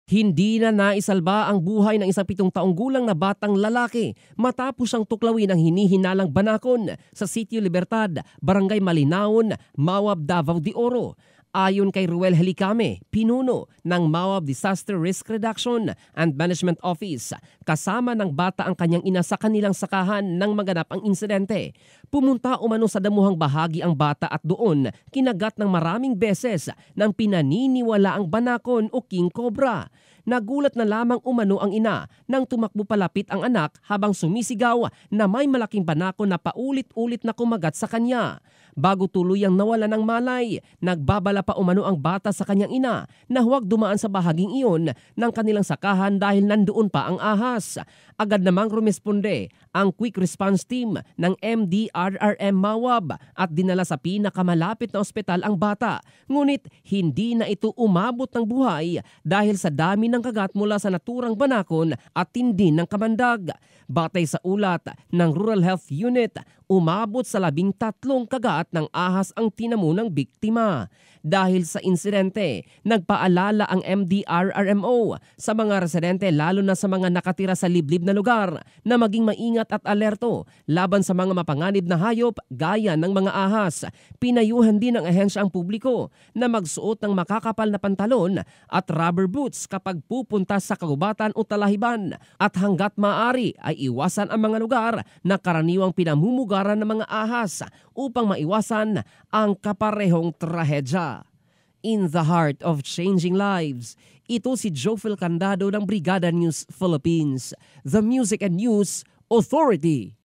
Hindi na naisalba ang buhay ng isang 7 taong gulang na batang lalaki matapos ang tuklawin ang hinihinalang banakon sa Sitio Libertad, Barangay Malinaon, Mawab, Davao de Oro. Ayon kay Ruel Helicame, pinuno ng Mawab Disaster Risk Reduction and Management Office, kasama ng bata ang kanyang ina sa kanilang sakahan nang maganap ang insidente. Pumunta umano sa damuhang bahagi ang bata at doon kinagat ng maraming beses ng pinaniniwalaang banakon o king cobra. Nagulat na lamang umano ang ina nang tumakbo palapit ang anak habang sumisigaw na may malaking banakon na paulit-ulit na kumagat sa kanya. Bago tuluyang nawala ng malay, nagbabala pa umano ang bata sa kanyang ina na huwag dumaan sa bahaging iyon ng kanilang sakahan dahil nandoon pa ang ahas. Agad namang rumesponde ang Quick Response Team ng MDRRM Mawab at dinala sa pinakamalapit na ospital ang bata. Ngunit hindi na ito umabot ng buhay dahil sa dami ng kagat mula sa naturang banakon at tindi ng kamandag. Batay sa ulat ng Rural Health Unit, umabot sa 13 kagat ng ahas ang tinamo ng biktima. Dahil sa insidente, nagpaalala ang MDRRMO sa mga residente lalo na sa mga nakatira sa liblib na lugar na maging maingat at alerto laban sa mga mapanganib na hayop gaya ng mga ahas. Pinayuhan din ng ahensya ang publiko na magsuot ng makakapal na pantalon at rubber boots kapag pupunta sa kagubatan o talahiban at hanggat maaari ay iwasan ang mga lugar na karaniwang pinamumugaran ng mga ahas upang maiwasan ang kaparehong trahedya. In the heart of changing lives, ito si Jofel Candado ng Brigada News Philippines, the Music and News Authority.